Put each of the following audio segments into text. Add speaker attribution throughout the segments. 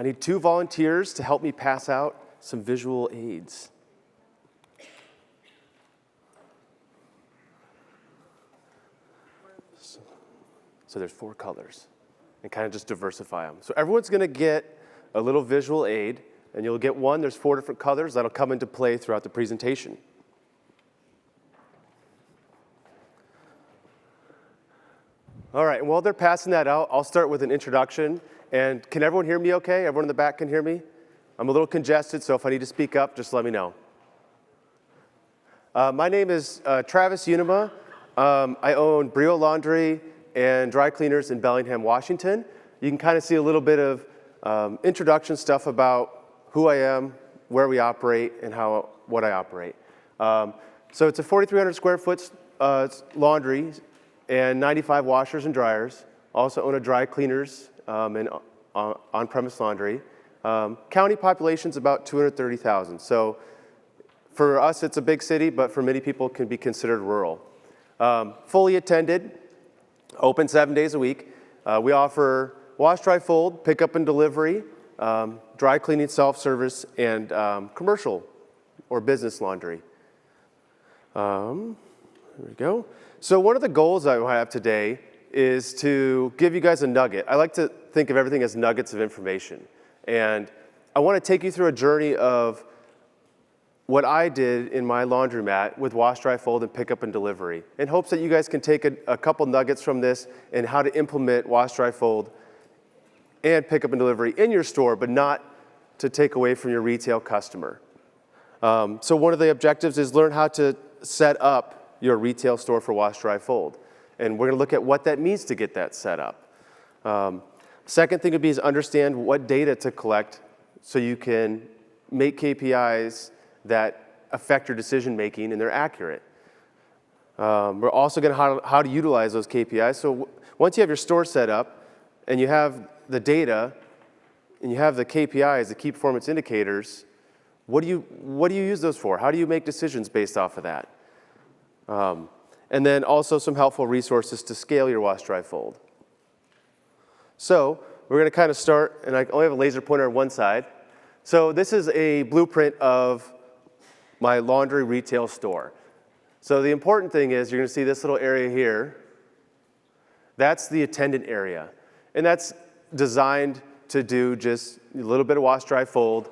Speaker 1: I need 2 volunteers to help me pass out some visual aids. So there's 4 colors, and kind of just diversify them. So everyone's going to get a little visual aid, and you'll get one. There's 4 different colors that'll come into play throughout the presentation. All right, and while they're passing that out, I'll start with an introduction. And can everyone hear me okay? Everyone in the back can hear me? I'm a little congested, so if I need to speak up, just let me know. My name is Travis Unema. I own Brio Laundry and Dry Cleaners in Bellingham, Washington. You can kind of see a little bit of introduction stuff about who I am, where we operate, and what I operate. So it's a 4,300 square foot laundry and 95 washers and dryers. Also own a Dry Cleaners and on-premise laundry. County population's about 230,000. So for us, it's a big city, but for many people, it can be considered rural. Fully attended, open 7 days a week. We offer wash, dry, fold, pickup and delivery, dry cleaning, self-service, and commercial or business laundry. There we go. So one of the goals I have today is to give you guys a nugget. I like to think of everything as nuggets of information. And I want to take you through a journey of what I did in my laundromat with wash, dry, fold, and pickup and delivery, in hopes that you guys can take a couple nuggets from this and how to implement wash, dry, fold, and pickup and delivery in your store, but not to take away from your retail customer. So one of the objectives is learn how to set up your retail store for wash, dry, fold. And we're going to look at what that means to get that set up. Second thing would be is understand what data to collect so you can make KPIs that affect your decision making and they're accurate. We're also going to how to utilize those KPIs. So once you have your store set up and you have the data and you have the KPIs, the key performance indicators, what do you use those for? How do you make decisions based off of that? And then also some helpful resources to scale your wash, dry, fold. So we're going to kind of start, and I only have a laser pointer on one side. So this is a blueprint of my laundry retail store. So the important thing is you're going to see this little area here. That's the attendant area. And that's designed to do just a little bit of wash, dry, fold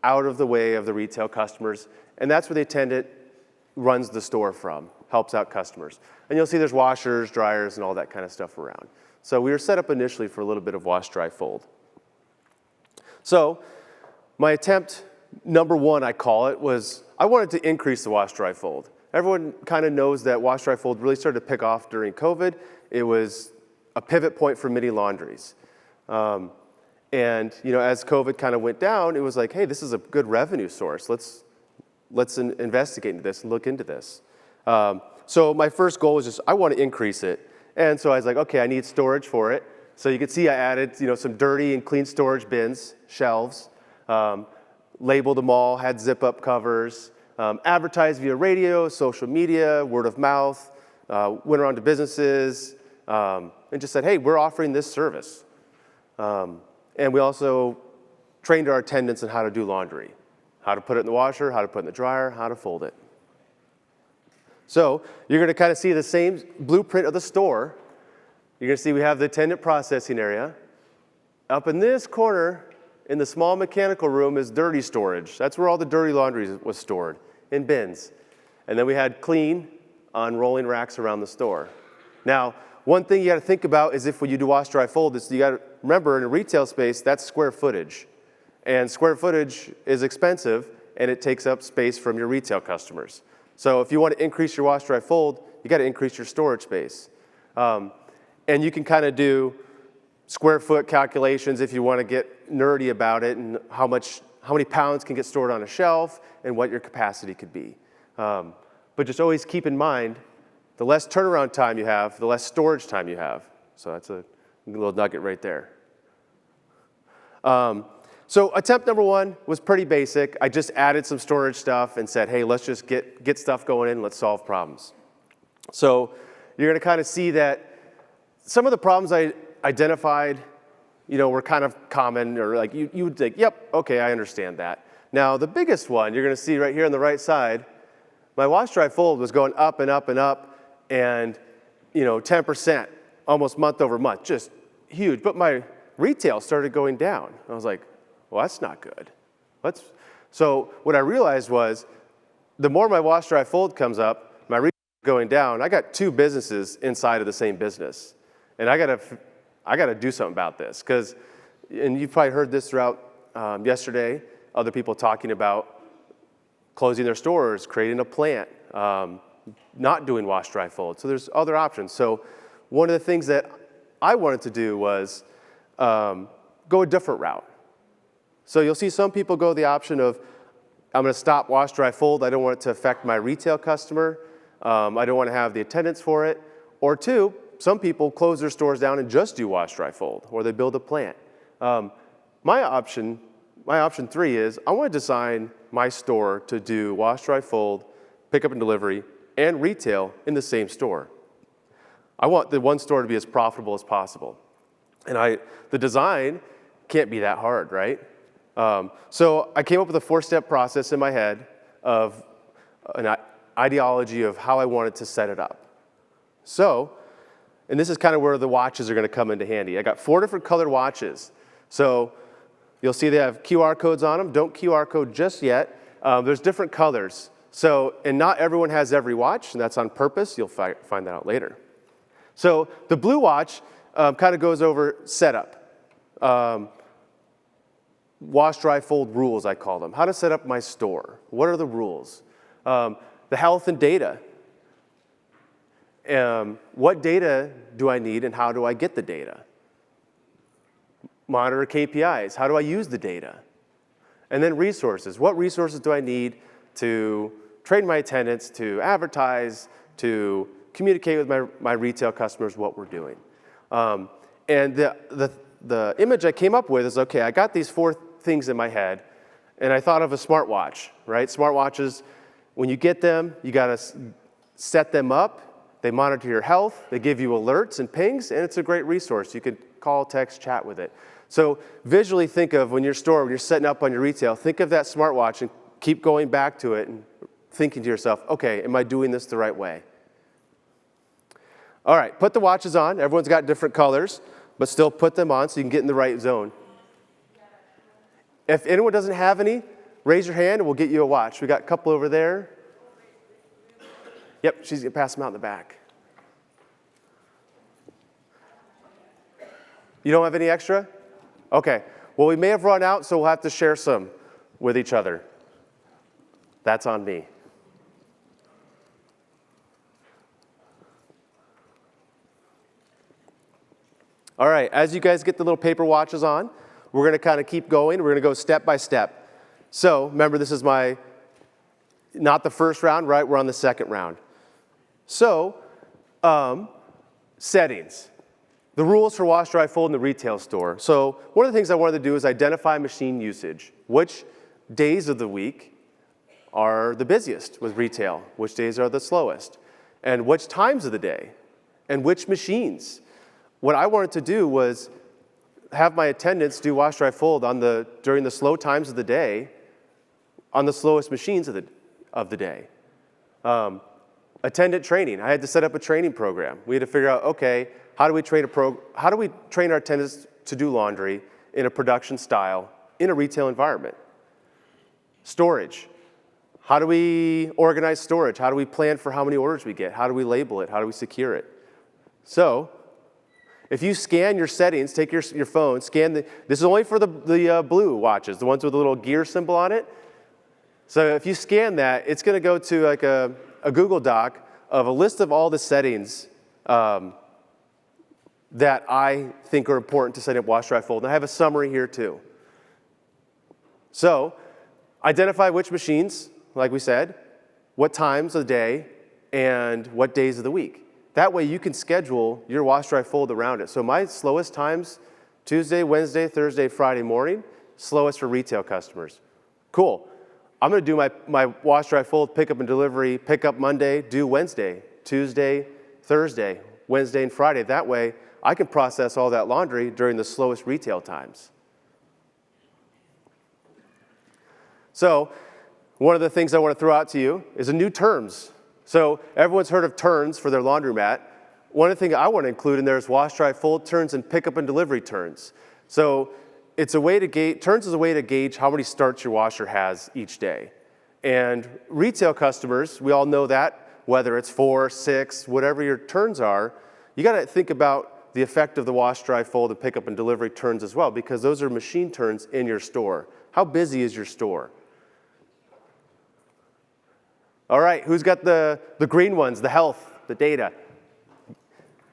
Speaker 1: out of the way of the retail customers. And that's where the attendant runs the store from, helps out customers. And you'll see there's washers, dryers, and all that kind of stuff around. So we were set up initially for a little bit of wash, dry, fold. So my attempt, number 1, I call it, was I wanted to increase the wash, dry, fold. Everyone kind of knows that wash, dry, fold really started to pick off during COVID. It was a pivot point for many laundries. And as COVID kind of went down, it was like, hey, this is a good revenue source. Let's investigate into this and look into this. So my first goal was just, I want to increase it. And so I was like, okay, I need storage for it. So you can see I added, some dirty and clean storage bins, shelves, labeled them all, had zip-up covers, advertised via radio, social media, word of mouth, went around to businesses, and just said, hey, we're offering this service. And we also trained our attendants on how to do laundry, how to put it in the washer, how to put it in the dryer, how to fold it. So you're going to kind of see the same blueprint of the store. You're going to see we have the attendant processing area. Up in this corner, in the small mechanical room, is dirty storage. That's where all the dirty laundry was stored, in bins. And then we had clean on rolling racks around the store. Now, one thing you got to think about is if when you do wash, dry, fold, is you got to remember in a retail space, that's square footage. And square footage is expensive, and it takes up space from your retail customers. So if you want to increase your wash, dry, fold, you got to increase your storage space. And you can kind of do square foot calculations if you want to get nerdy about it and how many pounds can get stored on a shelf and what your capacity could be. But just always keep in mind, the less turnaround time you have, the less storage time you have. So that's a little nugget right there. So attempt number 1 was pretty basic. I just added some storage stuff and said, hey, let's just get stuff going in, let's solve problems. So you're going to kind of see that some of the problems I identified were kind of common, or like you would think, yep, okay, I understand that. Now, the biggest one you're going to see right here on the right side, my wash, dry, fold was going up and up and up, and 10%, almost month over month, just huge. But my retail started going down. I was like, well, that's not good. So what I realized was, the more my wash, dry, fold comes up, my retail going down. I got two businesses inside of the same business, and I gotta do something about this, and you've probably heard this throughout yesterday. Other people talking about closing their stores, creating a plant, not doing wash, dry, fold. So there's other options. So one of the things that I wanted to do was go a different route. So you'll see some people go the option of, I'm going to stop wash, dry, fold. I don't want it to affect my retail customer. I don't want to have the attendants for it. Or two, some people close their stores down and just do wash, dry, fold, or they build a plant. My option 3 is, I want to design my store to do wash, dry, fold, pickup and delivery, and retail in the same store. I want the one store to be as profitable as possible. And the design can't be that hard, right? So I came up with a 4-step process in my head of an ideology of how I wanted to set it up. So, and this is kind of where the watches are going to come into handy. I got 4 different colored watches. So you'll see they have QR codes on them. Don't QR code just yet. There's different colors. So, and not everyone has every watch, and that's on purpose. You'll find that out later. So the blue watch kind of goes over setup. Wash, dry, fold rules, I call them. How to set up my store. What are the rules? The health and data. What data do I need and how do I get the data? Monitor KPIs. How do I use the data? And then resources. What resources do I need to train my attendants, to advertise, to communicate with my retail customers what we're doing? And the image I came up with is, okay, I got these 4 things in my head, and I thought of a smartwatch, right? Smartwatches, when you get them, you gotta set them up. They monitor your health, they give you alerts and pings, and it's a great resource. You could call, text, chat with it. So visually think of when you're setting up on your retail, think of that smartwatch and keep going back to it and thinking to yourself, okay, am I doing this the right way? All right, put the watches on. Everyone's got different colors, but still put them on so you can get in the right zone. If anyone doesn't have any, raise your hand and we'll get you a watch. We got a couple over there. Yep, she's going to pass them out in the back. You don't have any extra? Okay. Well, we may have run out, so we'll have to share some with each other. That's on me. All right, as you guys get the little paper watches on, we're going to kind of keep going. We're going to go step by step. So remember, this is not the first round, right? We're on the second round. So settings. The rules for wash, dry, fold in the retail store. So one of the things I wanted to do is identify machine usage. Which days of the week are the busiest with retail? Which days are the slowest? And which times of the day? And which machines? What I wanted to do was have my attendants do wash, dry, fold during the slow times of the day on the slowest machines of the day. Attendant training. I had to set up a training program. We had to figure out, okay, how do we train our attendants to do laundry in a production style in a retail environment? Storage. How do we organize storage? How do we plan for how many orders we get? How do we label it? How do we secure it? So if you scan your settings, take your phone, scan this is only for the blue watches, the ones with the little gear symbol on it. So if you scan that, it's going to go to like a Google Doc of a list of all the settings that I think are important to set up wash, dry, fold. And I have a summary here too. So identify which machines, like we said, what times of the day, and what days of the week. That way you can schedule your wash, dry, fold around it. So my slowest times, Tuesday, Wednesday, Thursday, Friday morning, slowest for retail customers. Cool. I'm going to do my wash, dry, fold, pickup and delivery, pick up Monday, do Wednesday, Tuesday, Thursday, Wednesday, and Friday. That way I can process all that laundry during the slowest retail times. So one of the things I want to throw out to you is a new terms. So everyone's heard of turns for their laundromat. One of the things I want to include in there is wash, dry, fold turns and pickup and delivery turns. So it's a way to gauge, turns is a way to gauge how many starts your washer has each day. And retail customers, we all know that, whether it's 4, 6, whatever your turns are, you got to think about the effect of the wash, dry, fold, and pickup and delivery turns as well, because those are machine turns in your store. How busy is your store? All right, who's got the green ones, the health, the data?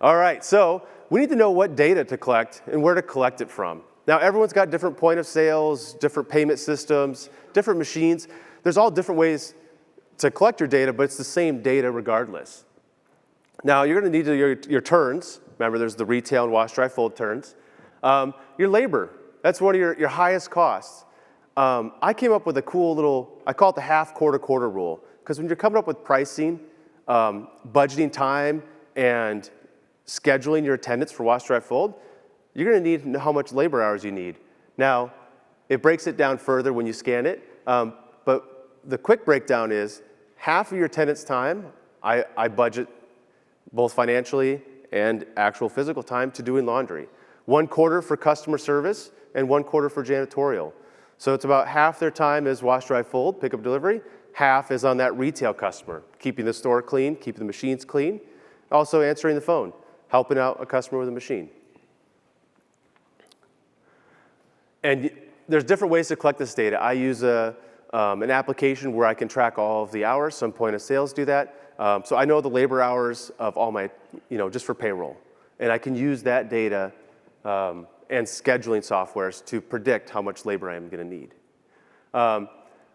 Speaker 1: All right, so we need to know what data to collect and where to collect it from. Now, everyone's got different point of sales, different payment systems, different machines. There's all different ways to collect your data, but it's the same data regardless. Now, you're going to need your turns. Remember, there's the retail and wash, dry, fold turns. Your labor, that's one of your highest costs. I came up with a cool little, I call it the half quarter rule, because when you're coming up with pricing, budgeting time, and scheduling your attendants for wash, dry, fold, you're going to need to know how much labor hours you need. Now, it breaks it down further when you scan it, but the quick breakdown is half of your attendant's time, I budget both financially and actual physical time to doing laundry. 1/4 for customer service and 1/4 for janitorial. So it's about half their time is wash, dry, fold, pick up, delivery. Half is on that retail customer, keeping the store clean, keeping the machines clean, also answering the phone, helping out a customer with a machine. And there's different ways to collect this data. I use an application where I can track all of the hours. Some point of sales do that. So I know the labor hours of all my, just for payroll. And I can use that data and scheduling softwares to predict how much labor I'm going to need.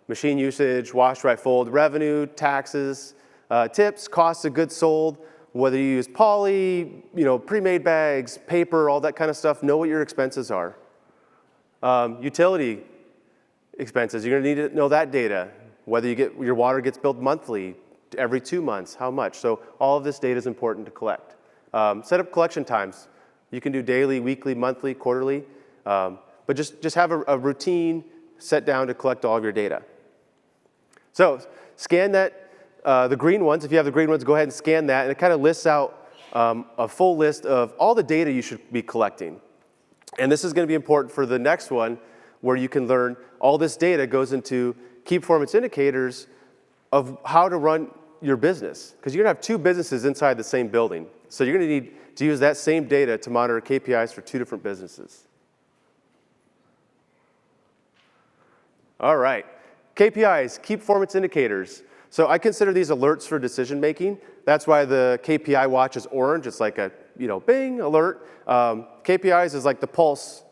Speaker 1: Machine usage, wash, dry, fold, revenue, taxes, tips, costs of goods sold, whether you use poly, pre-made bags, paper, all that kind of stuff, know what your expenses are. Utility expenses, you're going to need to know that data, whether your water gets billed monthly, every 2 months, how much. So all of this data is important to collect. Set up collection times. You can do daily, weekly, monthly, quarterly, but just have a routine set down to collect all of your data. So scan that, the green ones. If you have the green ones, go ahead and scan that, and it kind of lists out a full list of all the data you should be collecting. And this is going to be important for the next one, where you can learn all this data goes into key performance indicators of how to run your business. Because you're going to have 2 businesses inside the same building. So you're going to need to use that same data to monitor KPIs for 2 different businesses. All right, KPIs, key performance indicators. So I consider these alerts for decision making. That's why the KPI watch is orange. It's like a bing alert. KPIs is like the pulse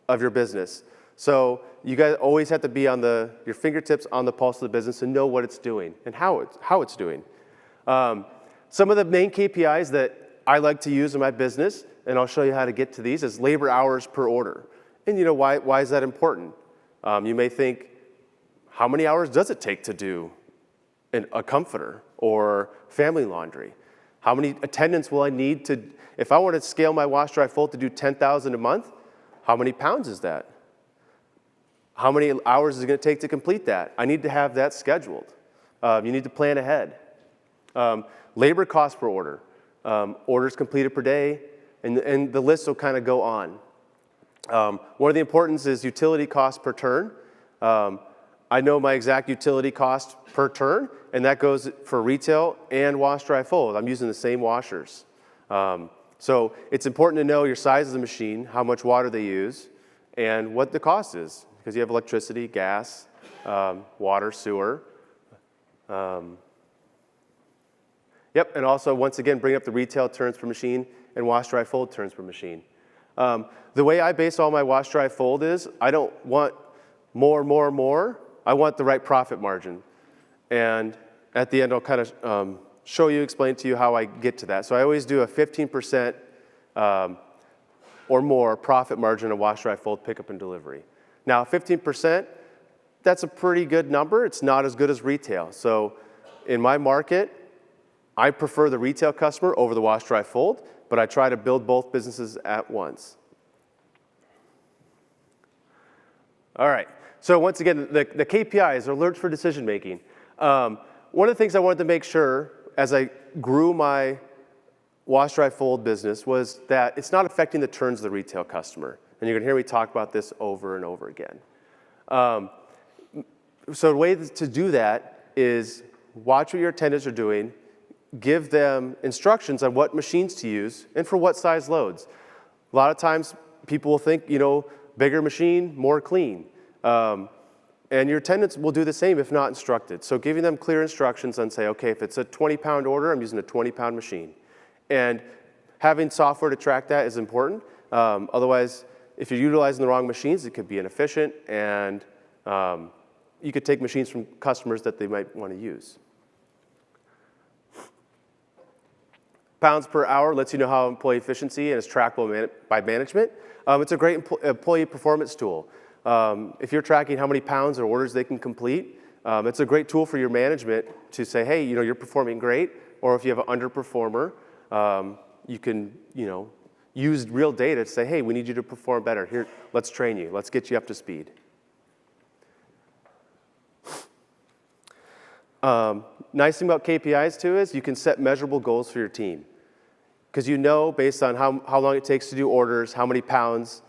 Speaker 1: of your business. So you guys always have to be on your fingertips on the pulse of the business and know what it's doing and how it's doing. Some of the main KPIs that I like to use in my business, and I'll show you how to get to these, is labor hours per order. And why is that important? You may think, how many hours does it take to do a comforter or family laundry? How many attendants will I need to, if I want to scale my wash, dry, fold to do 10,000 a month, how many pounds is that? How many hours is it going to take to complete that? I need to have that scheduled. You need to plan ahead. Labor cost per order, orders completed per day, and the list will kind of go on. One of the importance is utility cost per turn. I know my exact utility cost per turn, and that goes for retail and wash, dry, fold. I'm using the same washers. So it's important to know your size of the machine, how much water they use, and what the cost is, because you have electricity, gas, water, sewer. Yep, and also, once again, bring up the retail turns per machine and wash, dry, fold turns per machine. The way I base all my wash, dry, fold is I don't want more. I want the right profit margin. And at the end, I'll kind of explain to you how I get to that. So I always do a 15% or more profit margin of wash, dry, fold, pickup, and delivery. Now, 15%, that's a pretty good number. It's not as good as retail. So in my market, I prefer the retail customer over the wash, dry, fold but I try to build both businesses at once. All right, so once again, the KPIs, are alerts for decision making. One of the things I wanted to make sure as I grew my wash, dry, fold business was that it's not affecting the turns of the retail customer. And you're gonna hear me talk about this over and over again. So the way to do that is watch what your attendants are doing, give them instructions on what machines to use and for what size loads. A lot of times people will think, bigger machine, more clean. And your attendants will do the same if not instructed. So giving them clear instructions and say, okay, if it's a 20-pound order, I'm using a 20-pound machine. And having software to track that is important. Otherwise, if you're utilizing the wrong machines, it could be inefficient, and you could take machines from customers that they might want to use. Pounds per hour lets you know how employee efficiency and is trackable by management. It's a great employee performance tool. If you're tracking how many pounds or orders they can complete, it's a great tool for your management to say, hey, you're performing great. Or if you have an underperformer, you can, use real data to say, hey, we need you to perform better. Here, let's train you. Let's get you up to speed. Nice thing about KPIs too is you can set measurable goals for your team. Because based on how long it takes to do orders, how many pounds,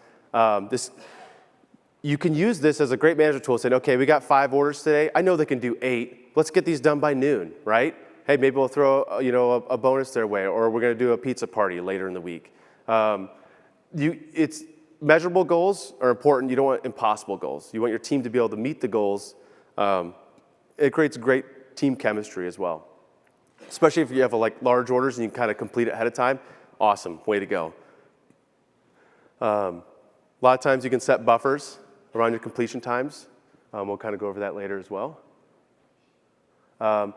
Speaker 1: you can use this as a great management tool, saying, okay, we got 5 orders today. I know they can do 8. Let's get these done by noon, right? Hey, maybe we'll throw a bonus their way, or we're going to do a pizza party later in the week. It's measurable goals are important. You don't want impossible goals. You want your team to be able to meet the goals. It creates great team chemistry as well, especially if you have large orders and you can kind of complete it ahead of time. Awesome, way to go. A lot of times you can set buffers around your completion times. We'll kind of go over that later as well. A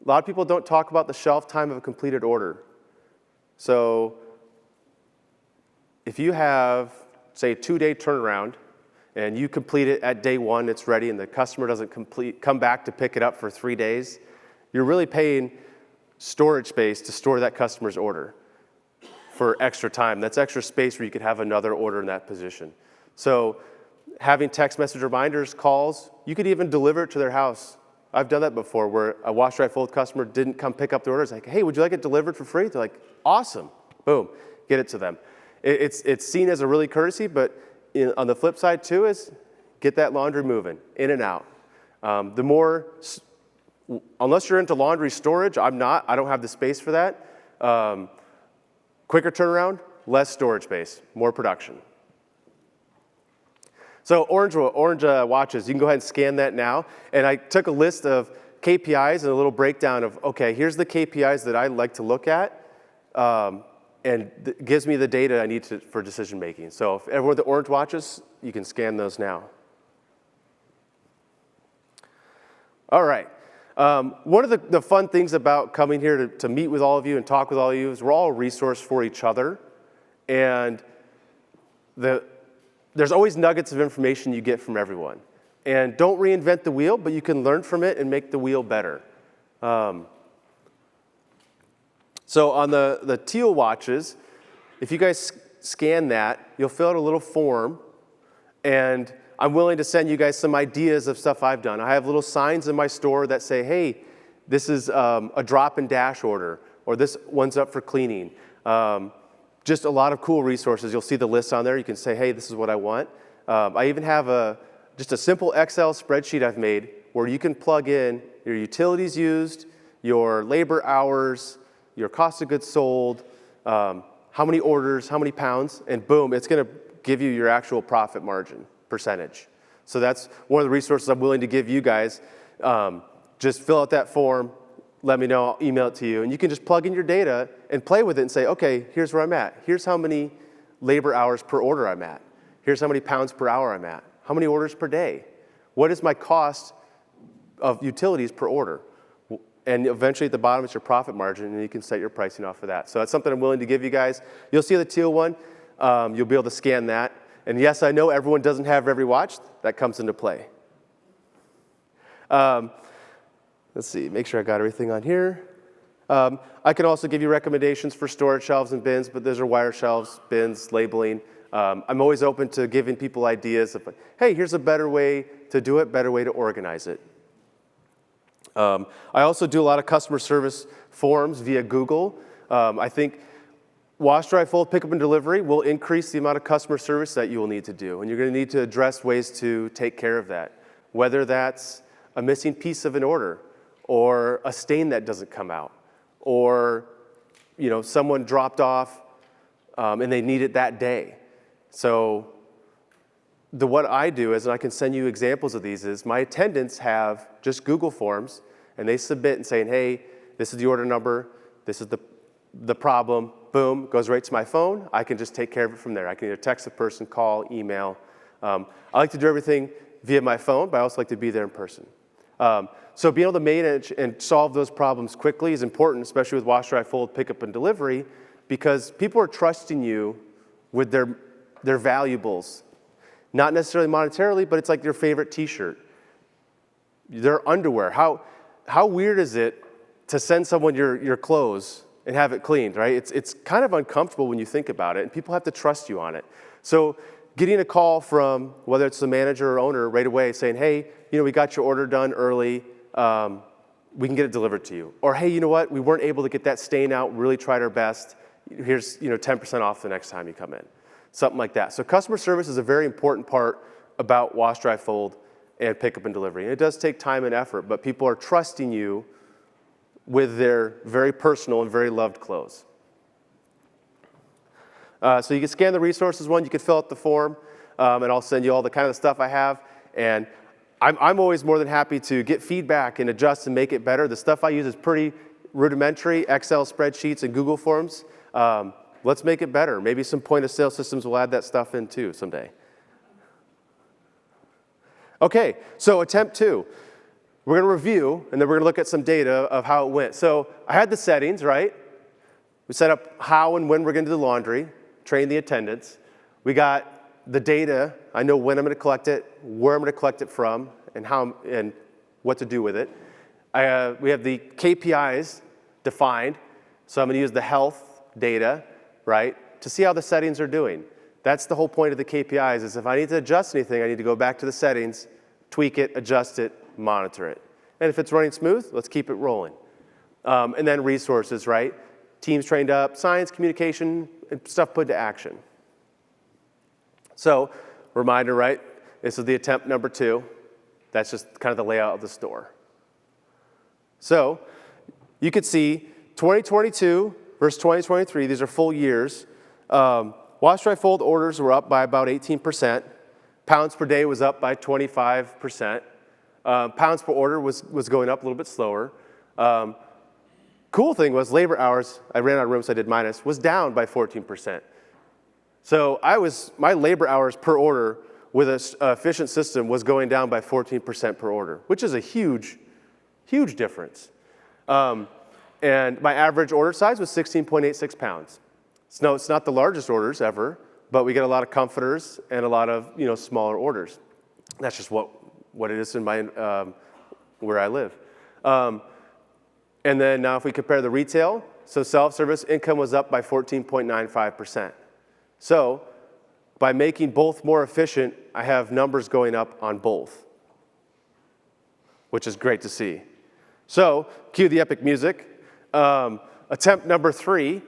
Speaker 1: lot of people don't talk about the shelf time of a completed order. So if you have, say, a 2-day turnaround and you complete it at day 1, it's ready, and the customer doesn't come back to pick it up for 3 days, you're really paying storage space to store that customer's order for extra time. That's extra space where you could have another order in that position. So having text message reminders, calls, you could even deliver it to their house. I've done that before where a wash, dry, fold customer didn't come pick up the order. It's like, hey, would you like it delivered for free? They're like, awesome. Boom, get it to them. It's seen as a really courtesy, but on the flip side too is get that laundry moving, in and out. The more, unless you're into laundry storage, I don't have the space for that. Quicker turnaround, less storage space, more production. So orange watches, you can go ahead and scan that now. And I took a list of KPIs and a little breakdown of, okay, here's the KPIs that I like to look at, and it gives me the data I need for decision making. So if everyone with the orange watches, you can scan those now. All right. One of the fun things about coming here to meet with all of you and talk with all of you is we're all a resource for each other. And there's always nuggets of information you get from everyone. And don't reinvent the wheel, but you can learn from it and make the wheel better. So on the teal watches, if you guys scan that, you'll fill out a little form, and I'm willing to send you guys some ideas of stuff I've done. I have little signs in my store that say, hey, this is a drop and dash order, or this one's up for cleaning. Just a lot of cool resources. You'll see the list on there. You can say, hey, this is what I want. I even have just a simple Excel spreadsheet I've made where you can plug in your utilities used, your labor hours, your cost of goods sold, how many orders, how many pounds, and boom, it's going to give you your actual profit margin percentage. So that's one of the resources I'm willing to give you guys. Just fill out that form. Let me know, I'll email it to you. And you can just plug in your data and play with it and say, okay, here's where I'm at. Here's how many labor hours per order I'm at. Here's how many pounds per hour I'm at. How many orders per day? What is my cost of utilities per order? And eventually at the bottom is your profit margin, and you can set your pricing off of that. So that's something I'm willing to give you guys. You'll see the teal one. You'll be able to scan that. And yes, I know everyone doesn't have every watch. That comes into play. Let's see, make sure I got everything on here. I can also give you recommendations for storage shelves and bins, but those are wire shelves, bins, labeling. I'm always open to giving people ideas of, hey, here's a better way to do it, better way to organize it. I also do a lot of customer service forms via Google. I think wash, dry, fold, pickup, and delivery will increase the amount of customer service that you will need to do, and you're going to need to address ways to take care of that, whether that's a missing piece of an order, or a stain that doesn't come out, or someone dropped off and they need it that day. So what I do is, and I can send you examples of these, is my attendants have just Google forms, and they submit and saying, hey, this is the order number, this is the problem, boom, goes right to my phone. I can just take care of it from there. I can either text the person, call, email. I like to do everything via my phone, but I also like to be there in person. So being able to manage and solve those problems quickly is important, especially with wash, dry, fold, pickup, and delivery, because people are trusting you with their valuables. Not necessarily monetarily, but it's like their favorite t-shirt, their underwear. How weird is it to send someone your clothes and have it cleaned, right? It's kind of uncomfortable when you think about it, and people have to trust you on it. So getting a call from, whether it's the manager or owner right away saying, hey, we got your order done early, we can get it delivered to you. Or hey, you know what, we weren't able to get that stain out, really tried our best, here's 10% off the next time you come in. Something like that. So customer service is a very important part about wash, dry, fold, and pickup and delivery. And it does take time and effort, but people are trusting you with their very personal and very loved clothes. So you can scan the resources one, you can fill out the form, and I'll send you all the kind of stuff I have. And I'm always more than happy to get feedback and adjust and make it better. The stuff I use is pretty rudimentary, Excel spreadsheets and Google Forms. Let's make it better. Maybe some point of sale systems will add that stuff in too someday. Okay, so attempt 2. We're going to review, and then we're going to look at some data of how it went. So I had the settings, right? We set up how and when we're going to do the laundry, train the attendants. We got the data. I know when I'm going to collect it, where I'm going to collect it from, and how and what to do with it. We have the KPIs defined. So I'm going to use the health data, right, to see how the settings are doing. That's the whole point of the KPIs, is if I need to adjust anything, I need to go back to the settings, tweak it, adjust it, monitor it. And if it's running smooth, let's keep it rolling. And then resources, right? Teams trained up, science, communication, and stuff put to action. So, reminder, right? This is the attempt number 2. That's just kind of the layout of the store. So, you could see 2022 versus 2023, these are full years. Wash, dry, fold orders were up by about 18%. Pounds per day was up by 25%. Pounds per order was going up a little bit slower. Cool thing was labor hours, I ran out of room so I did minus, was down by 14%. So my labor hours per order with an efficient system was going down by 14% per order, which is a huge, huge difference. And my average order size was 16.86 pounds. So it's not the largest orders ever, but we get a lot of comforters and a lot of smaller orders. That's just what it is in my where I live. And then now if we compare the retail, so self-service income was up by 14.95%. So by making both more efficient, I have numbers going up on both, which is great to see. So cue the epic music. Attempt number 3,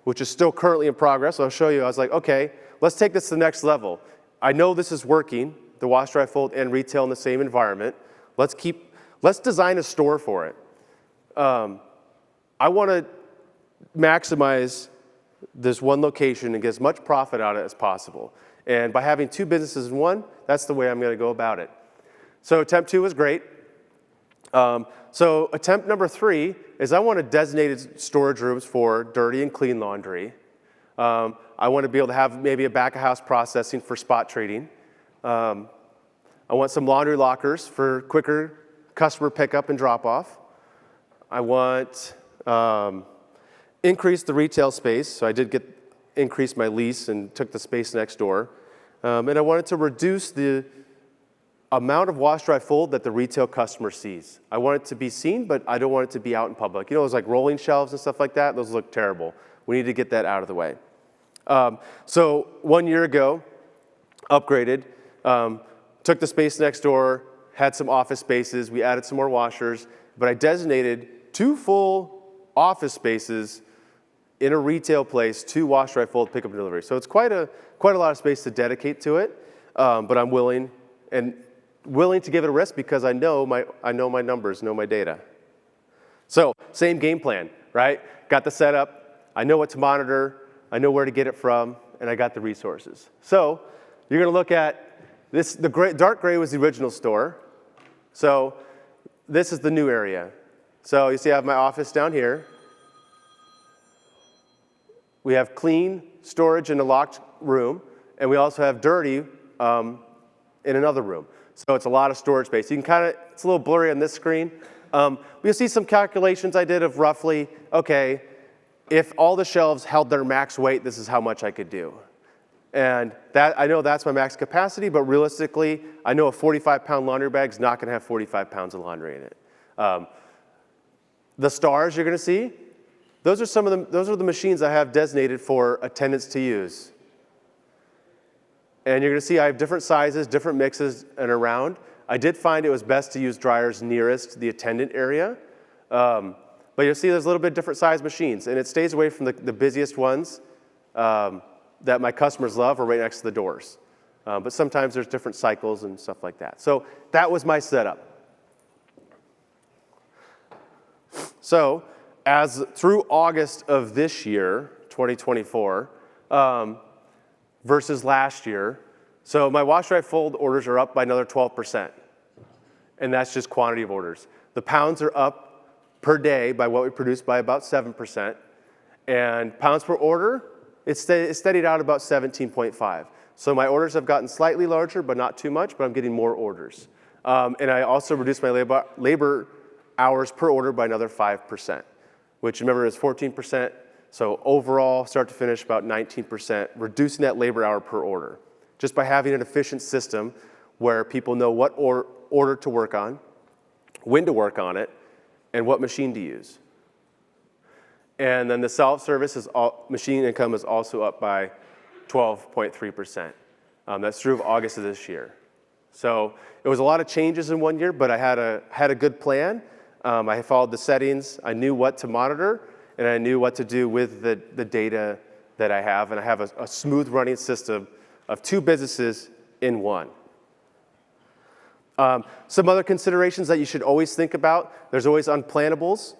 Speaker 1: which is still currently in progress. I'll show you. I was like, okay, let's take this to the next level. I know this is working, the wash, dry, fold, and retail in the same environment. Let's design a store for it. I want to maximize this one location and get as much profit out of it as possible. And by having 2 businesses in one, that's the way I'm going to go about it. So attempt 2 was great. So attempt number 3 is I want designated storage rooms for dirty and clean laundry. I want to be able to have maybe a back-of-house processing for spot trading. I want some laundry lockers for quicker customer pickup and drop-off. I want increase the retail space, so I did increase my lease and took the space next door. And I wanted to reduce the amount of wash dry fold that the retail customer sees. I want it to be seen, but I don't want it to be out in public. You know, those like rolling shelves and stuff like that, those look terrible. We need to get that out of the way. So 1 year ago, upgraded, took the space next door, had some office spaces, we added some more washers, but I designated 2 full office spaces in a retail place to wash, dry, fold, pick up, and delivery. So it's quite a lot of space to dedicate to it, but I'm willing to give it a risk because I know my numbers, know my data. So same game plan, right? Got the setup, I know what to monitor, I know where to get it from, and I got the resources. So you're gonna look at this, dark gray was the original store. So this is the new area. So you see I have my office down here. We have clean storage in a locked room, and we also have dirty in another room. So it's a lot of storage space. You can it's a little blurry on this screen. You'll see some calculations I did of roughly, okay, if all the shelves held their max weight, this is how much I could do. And I know that's my max capacity, but realistically, I know a 45-pound laundry bag is not gonna have 45 pounds of laundry in it. The stars you're gonna see, those are the machines I have designated for attendants to use. And you're gonna see I have different sizes, different mixes, and around. I did find it was best to use dryers nearest the attendant area. But you'll see there's a little bit different size machines, and it stays away from the busiest ones that my customers love are right next to the doors. But sometimes there's different cycles and stuff like that. So that was my setup. So through August of this year, 2024, versus last year, so my wash, dry, fold orders are up by another 12%. And that's just quantity of orders. The pounds are up per day by what we produce by about 7%. And pounds per order, it's steadied out about 17.5. So my orders have gotten slightly larger, but not too much, but I'm getting more orders. And I also reduced my labor hours per order by another 5%, which remember is 14%. So overall, start to finish, about 19%, reducing that labor hour per order. Just by having an efficient system where people know what order to work on, when to work on it, and what machine to use. And then the self-service machine income is also up by 12.3%. That's through August of this year. So it was a lot of changes in 1 year, but I had a good plan. I followed the settings. I knew what to monitor, and I knew what to do with the data that I have. And I have a smooth running system of 2 businesses in 1. Some other considerations that you should always think about, there's always unplanables.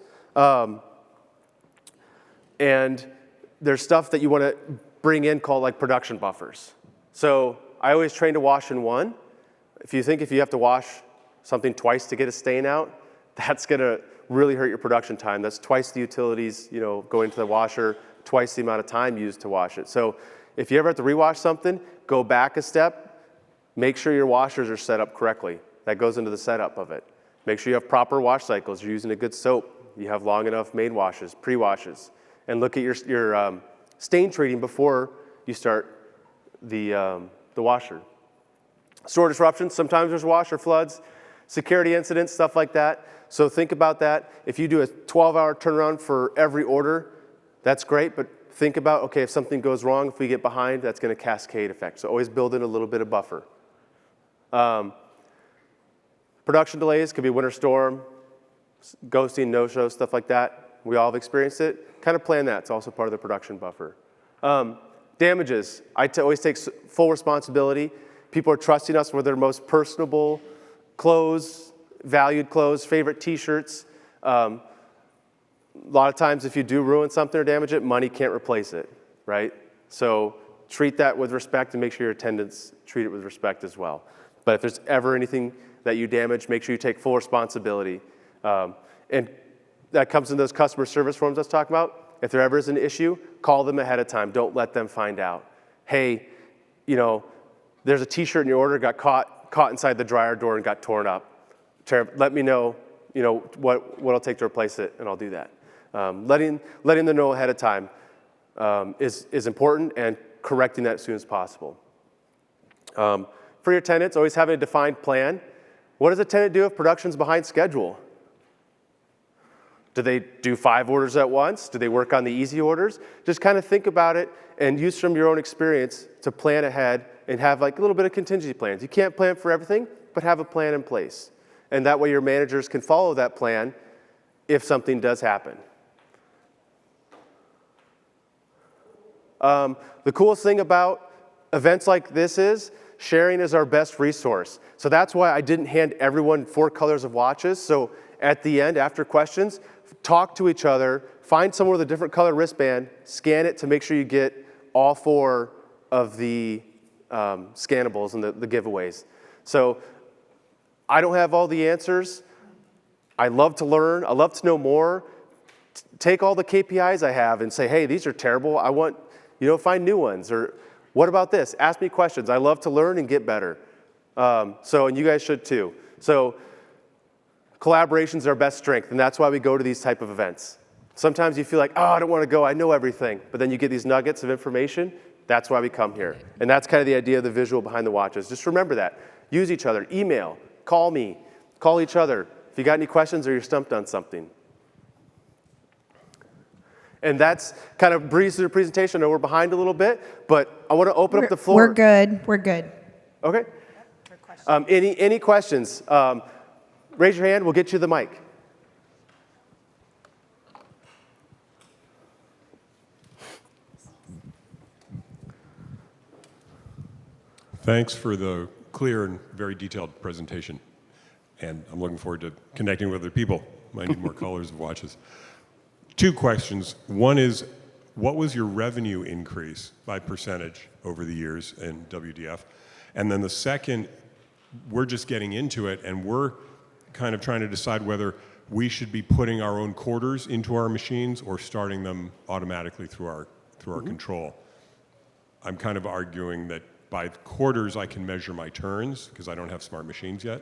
Speaker 1: And there's stuff that you want to bring in called like production buffers. So I always train to wash in 1. If you have to wash something twice to get a stain out, that's going to really hurt your production time. That's twice the utilities, going to the washer, twice the amount of time used to wash it. So if you ever have to rewash something, go back a step, make sure your washers are set up correctly. That goes into the setup of it. Make sure you have proper wash cycles. You're using a good soap. You have long enough main washes, pre-washes. And look at your stain treating before you start the washer. Store disruptions, sometimes there's washer floods, security incidents, stuff like that. So think about that. If you do a 12-hour turnaround for every order, that's great, but think about, okay, if something goes wrong, if we get behind, that's going to cascade effect. So always build in a little bit of buffer. Production delays could be winter storm, ghosting, no-show, stuff like that. We all have experienced it. Kind of plan that. It's also part of the production buffer. Damages. I always take full responsibility. People are trusting us with their most personable clothes, valued clothes, favorite T-shirts. A lot of times if you do ruin something or damage it, money can't replace it, right? So treat that with respect and make sure your attendants treat it with respect as well. But if there's ever anything that you damage, make sure you take full responsibility. And that comes in those customer service forms I was talking about. If there ever is an issue, call them ahead of time. Don't let them find out. Hey, there's a T-shirt in your order, got caught inside the dryer door and got torn up. Let me know, what it'll take to replace it, and I'll do that. Letting them know ahead of time is important, and correcting that as soon as possible. for your attendants, always having a defined plan. What does a attendant do if production's behind schedule? Do they do 5 orders at once? Do they work on the easy orders? Just kind of think about it and use from your own experience to plan ahead and have like a little bit of contingency plans. You can't plan for everything, but have a plan in place. And that way your managers can follow that plan if something does happen. The coolest thing about events like this is sharing is our best resource. So that's why I didn't hand everyone 4 colors of watches. So at the end, after questions, talk to each other, find someone with a different color wristband, scan it to make sure you get all 4 of the scannables and the giveaways. So I don't have all the answers. I love to learn. I love to know more. Take all the KPIs I have and say, hey, these are terrible. I want, find new ones. Or what about this? Ask me questions. I love to learn and get better. And you guys should too. So collaboration is our best strength, and that's why we go to these type of events. Sometimes you feel like, oh, I don't want to go, I know everything. But then you get these nuggets of information. That's why we come here. And that's kind of the idea of the visual behind the watches. Just remember that. Use each other. Email. Call me. Call each other if you got any questions or you're stumped on something. And that's kind of breeze through the presentation. I know we're behind a little bit, but I want to open up the floor.
Speaker 2: We're good. We're good.
Speaker 1: Okay. Any questions? Raise your hand. We'll get you the mic.
Speaker 3: Thanks for the clear and very detailed presentation. And I'm looking forward to connecting with other people. Might need more colors of watches. 2 questions. One is, what was your revenue increase by percentage over the years in WDF? And then the second, we're just getting into it, and we're kind of trying to decide whether we should be putting our own quarters into our machines or starting them automatically through our control. I'm kind of arguing that by quarters I can measure my turns because I don't have smart machines yet.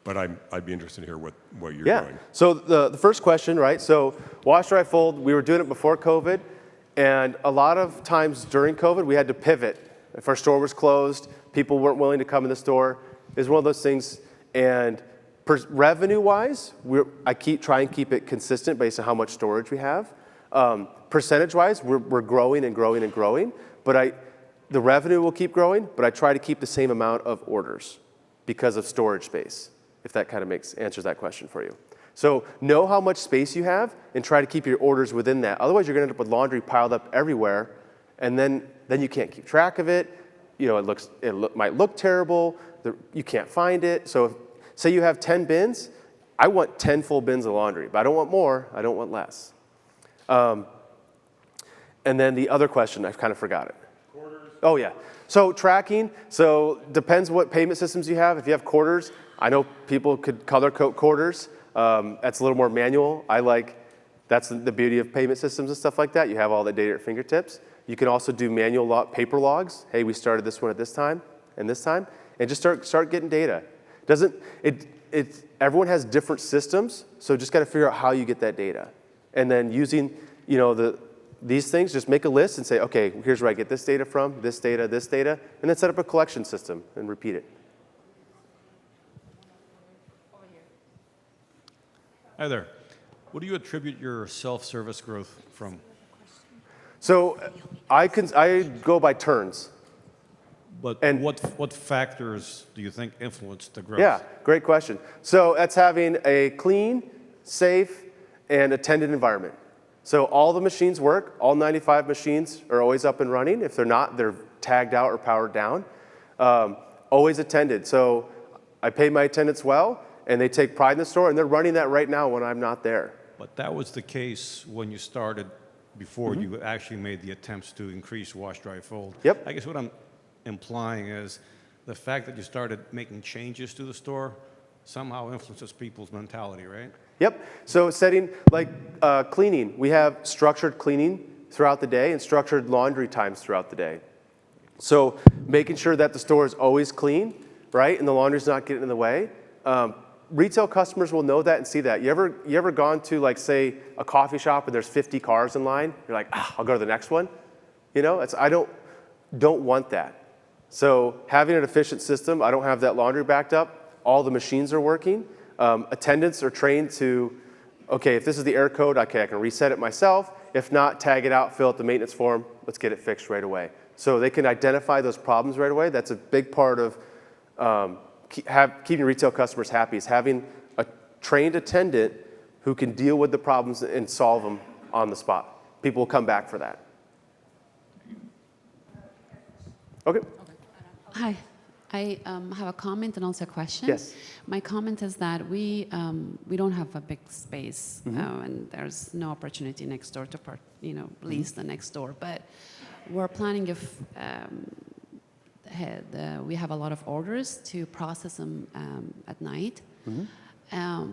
Speaker 3: But I'd be interested to hear what you're doing.
Speaker 1: So the first question, right? So wash, dry, fold, we were doing it before COVID, and a lot of times during COVID we had to pivot. If our store was closed, people weren't willing to come in the store. It's one of those things. And revenue-wise, I try and keep it consistent based on how much storage we have. Percentage-wise, we're growing and growing and growing. But the revenue will keep growing, but I try to keep the same amount of orders because of storage space, if that kind of answers that question for you. So know how much space you have and try to keep your orders within that. Otherwise, you're going to end up with laundry piled up everywhere, and then you can't keep track of it. It might look terrible. You can't find it. So say you have 10 bins, I want 10 full bins of laundry, but I don't want more. I don't want less. And then the other question, I've kind of forgot it.
Speaker 3: Quarters.
Speaker 1: Oh, yeah. So tracking, depends what payment systems you have. If you have quarters, I know people could color code quarters. That's a little more manual. That's the beauty of payment systems and stuff like that. You have all the data at your fingertips. You can also do manual paper logs. Hey, we started this one at this time and this time, and just start getting data. Everyone has different systems, so just got to figure out how you get that data. And then using, these things, just make a list and say, okay, here's where I get this data from, this data, and then set up a collection system and repeat it.
Speaker 4: Hi there. What do you attribute your self-service growth from?
Speaker 1: So I go by turns.
Speaker 4: But what factors do you think influence the growth?
Speaker 1: Yeah, great question. So that's having a clean, safe, and attended environment. So all the machines work. All 95 machines are always up and running. If they're not, they're tagged out or powered down. Always attended. So I pay my attendants well, and they take pride in the store, and they're running that right now when I'm not there.
Speaker 4: But that was the case when you started, before you actually made the attempts to increase wash, dry, fold.
Speaker 1: Yep.
Speaker 4: I guess what I'm implying is the fact that you started making changes to the store somehow influences people's mentality, right?
Speaker 1: Yep. So setting, cleaning. We have structured cleaning throughout the day and structured laundry times throughout the day. So making sure that the store is always clean, right, and the laundry's not getting in the way. Retail customers will know that and see that. You ever gone to, say, a coffee shop and there's 50 cars in line? You're like, I'll go to the next one. I don't want that. So having an efficient system, I don't have that laundry backed up. All the machines are working. Attendants are trained to, okay, if this is the error code, okay, I can reset it myself. If not, tag it out, fill out the maintenance form, let's get it fixed right away. So they can identify those problems right away. That's a big part of keeping retail customers happy, is having a trained attendant who can deal with the problems and solve them on the spot. People will come back for that. Okay.
Speaker 2: Hi. I have a comment and also a question.
Speaker 1: Yes.
Speaker 2: My comment is that we don't have a big space, and there's no opportunity next door to lease the next door. But we're planning if we have a lot of orders to process them at night.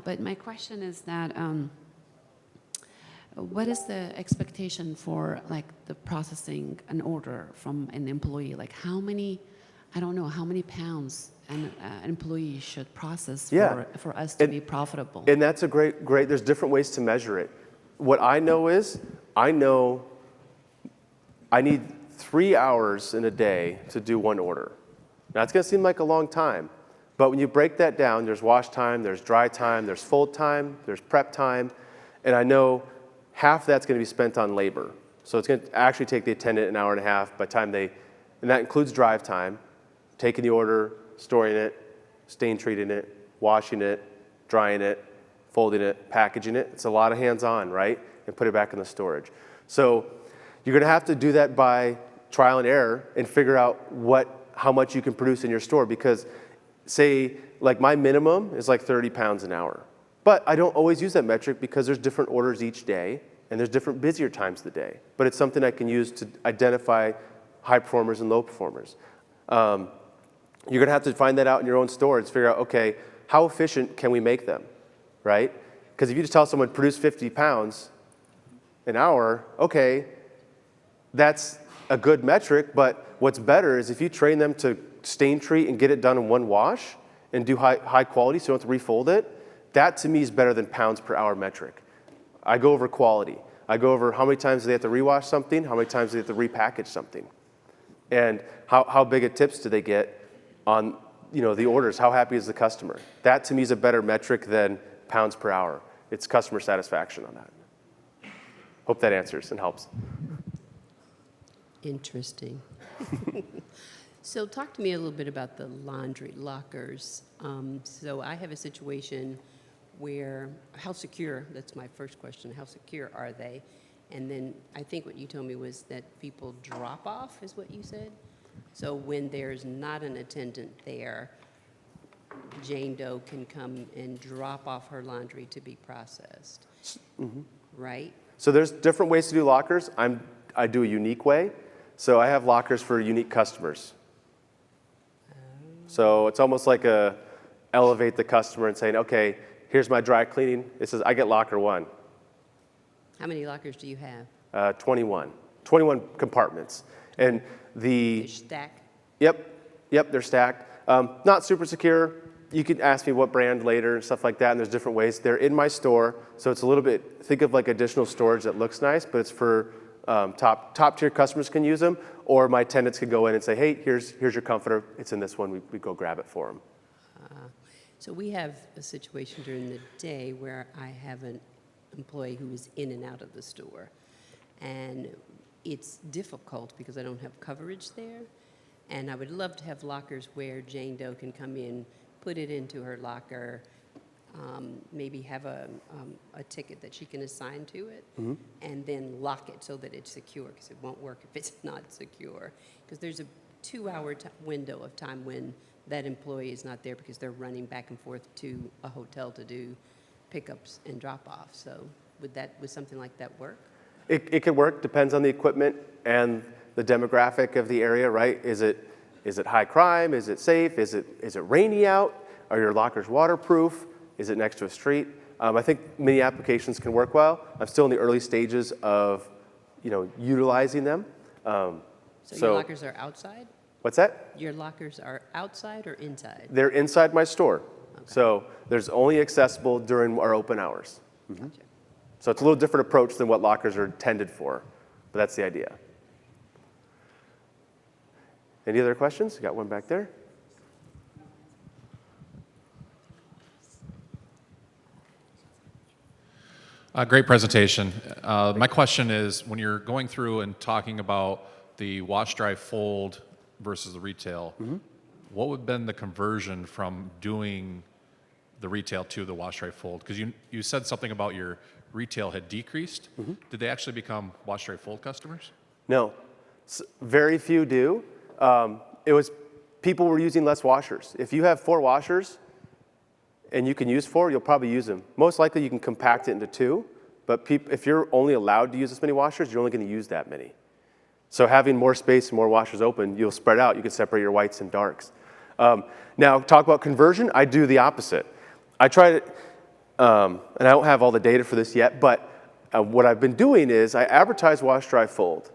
Speaker 2: But my question is that what is the expectation for like the processing an order from an employee? Like how many? I don't know how many pounds an employee should process for us to be profitable.
Speaker 1: And that's a great, there's different ways to measure it. What I know is, I know I need 3 hours in a day to do one order. Now it's gonna seem like a long time, but when you break that down, there's wash time, there's dry time, there's fold time, there's prep time, and I know half that's gonna be spent on labor. So it's gonna actually take the attendant an hour and a half by the time and that includes drive time, taking the order, storing it, stain treating it, washing it, drying it, folding it, packaging it. It's a lot of hands-on, right? And put it back in the storage. So you're gonna have to do that by trial and error and figure out how much you can produce in your store, because say, like my minimum is like 30 pounds an hour. But I don't always use that metric because there's different orders each day and there's different busier times of the day. But it's something I can use to identify high performers and low performers. You're gonna have to find that out in your own store and figure out, okay, how efficient can we make them, right? Because if you just tell someone produce 50 pounds an hour, okay, that's a good metric, but what's better is if you train them to stain treat and get it done in one wash and do high quality so you don't have to refold it, that to me is better than pounds per hour metric. I go over quality. I go over how many times do they have to rewash something, how many times do they have to repackage something, and how big of tips do they get on the orders, how happy is the customer. That to me is a better metric than pounds per hour. It's customer satisfaction on that. Hope that answers and helps.
Speaker 5: Interesting. So talk to me a little bit about the laundry lockers. So I have a situation where, how secure, that's my first question, how secure are they? And then I think what you told me was that people drop off, is what you said? So when there's not an attendant there, Jane Doe can come and drop off her laundry to be processed, right?
Speaker 1: So there's different ways to do lockers. I do a unique way. So I have lockers for unique customers. So it's almost like elevate the customer and saying, okay, here's my dry cleaning. It says I get locker 1.
Speaker 5: How many lockers do you have?
Speaker 1: 21 compartments. And
Speaker 5: They stack?
Speaker 1: Yep, they're stacked. Not super secure. You can ask me what brand later and stuff like that, and there's different ways. They're in my store, so it's a little bit, think of like additional storage that looks nice, but it's for top tier customers can use them, or my attendants could go in and say, hey, here's your comforter. It's in this one. We go grab it for them.
Speaker 5: So we have a situation during the day where I have an employee who is in and out of the store, and it's difficult because I don't have coverage there, and I would love to have lockers where Jane Doe can come in, put it into her locker, maybe have a ticket that she can assign to it, and then lock it so that it's secure, because it won't work if it's not secure. Because there's a 2-hour window of time when that employee is not there because they're running back and forth to a hotel to do pickups and drop-offs. So would something like that work?
Speaker 1: It could work, depends on the equipment and the demographic of the area, right? Is it high crime? Is it safe? Is it rainy out? Are your lockers waterproof? Is it next to a street? I think many applications can work well. I'm still in the early stages of, utilizing them.
Speaker 5: So your lockers are outside?
Speaker 1: What's that?
Speaker 5: Your lockers are outside or inside?
Speaker 1: They're inside my store.
Speaker 5: Okay.
Speaker 1: So there's only accessible during our open hours.
Speaker 5: Gotcha.
Speaker 1: So it's a little different approach than what lockers are intended for, but that's the idea. Any other questions? Got one back there.
Speaker 6: Great presentation. My question is, when you're going through and talking about the wash, dry, fold versus the retail, what would have been the conversion from doing the retail to the wash, dry, fold? Because you said something about your retail had decreased. Did they actually become wash, dry, fold customers?
Speaker 1: No, very few do. It was people were using less washers. If you have 4 washers and you can use 4, you'll probably use them. Most likely you can compact it into 2, but if you're only allowed to use this many washers, you're only going to use that many. So having more space and more washers open, you'll spread out. You can separate your whites and darks. Now, talk about conversion, I do the opposite. I tried it, and I don't have all the data for this yet, but what I've been doing is I advertise wash, dry, fold,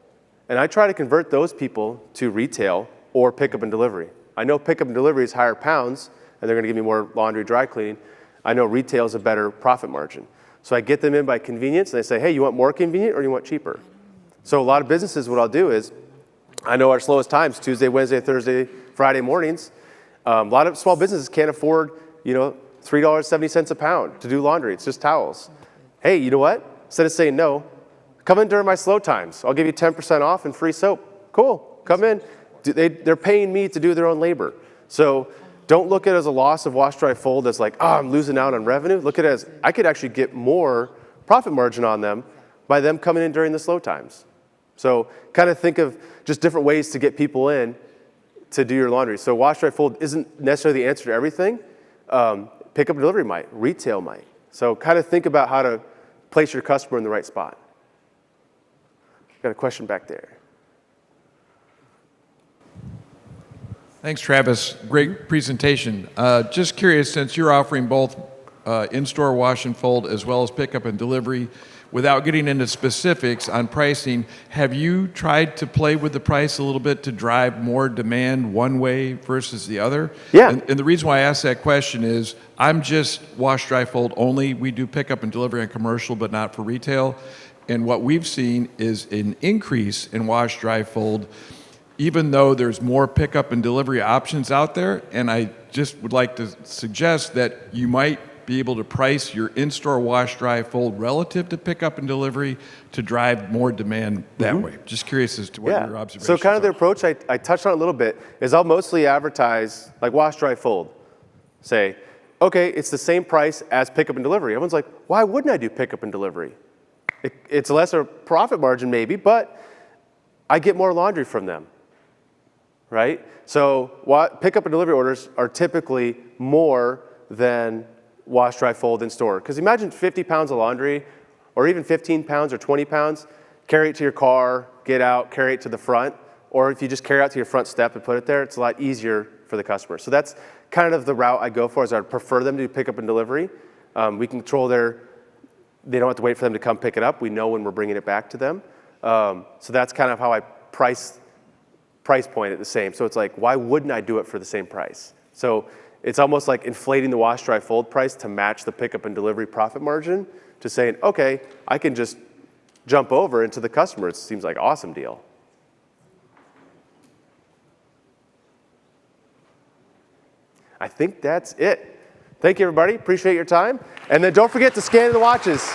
Speaker 1: and I try to convert those people to retail or pickup and delivery. I know pickup and delivery is higher pounds, and they're going to give me more laundry, dry cleaning. I know retail is a better profit margin. So I get them in by convenience, and they say, hey, you want more convenient or you want cheaper? So a lot of businesses, what I'll do is, I know our slowest times, Tuesday, Wednesday, Thursday, Friday mornings. A lot of small businesses can't afford, $3.70 a pound to do laundry. It's just towels. Hey, you know what? Instead of saying no, come in during my slow times. I'll give you 10% off and free soap. Cool, come in. They're paying me to do their own labor. So don't look at it as a loss of wash, dry, fold as like, I'm losing out on revenue. Look at it as I could actually get more profit margin on them by them coming in during the slow times. So kind of think of just different ways to get people in to do your laundry. So wash, dry, fold isn't necessarily the answer to everything. Pickup and delivery might, retail might. So kind of think about how to place your customer in the right spot. Got a question back there.
Speaker 7: Thanks, Travis. Great presentation. Just curious, since you're offering both in-store wash and fold as well as pickup and delivery, without getting into specifics on pricing, have you tried to play with the price a little bit to drive more demand one way versus the other?
Speaker 1: Yeah.
Speaker 7: And the reason why I asked that question is I'm just wash, dry, fold only. We do pickup and delivery on commercial, but not for retail. And what we've seen is an increase in wash, dry, fold, even though there's more pickup and delivery options out there. And I just would like to suggest that you might be able to price your in-store wash, dry, fold relative to pickup and delivery to drive more demand that way. Just curious as to what your observations
Speaker 1: So kind of the
Speaker 7: are.
Speaker 1: approach I touched on a little bit is I'll mostly advertise like wash, dry, fold. Say, okay, it's the same price as pickup and delivery. Everyone's like, why wouldn't I do pickup and delivery? It's a lesser profit margin maybe, but I get more laundry from them, right? So pickup and delivery orders are typically more than wash, dry, fold in store. Because imagine 50 pounds of laundry, or even 15 pounds or 20 pounds, carry it to your car, get out, carry it to the front, or if you just carry it out to your front step and put it there, it's a lot easier for the customer. So that's kind of the route I go for, is I'd prefer them to do pickup and delivery. We can control they don't have to wait for them to come pick it up. We know when we're bringing it back to them. So that's kind of how I price point it the same. So it's like, why wouldn't I do it for the same price? So it's almost like inflating the wash, dry, fold price to match the pickup and delivery profit margin, to saying, okay, I can just jump over into the customer. It seems like an awesome deal. I think that's it. Thank you, everybody. Appreciate your time. And then don't forget to scan the watches.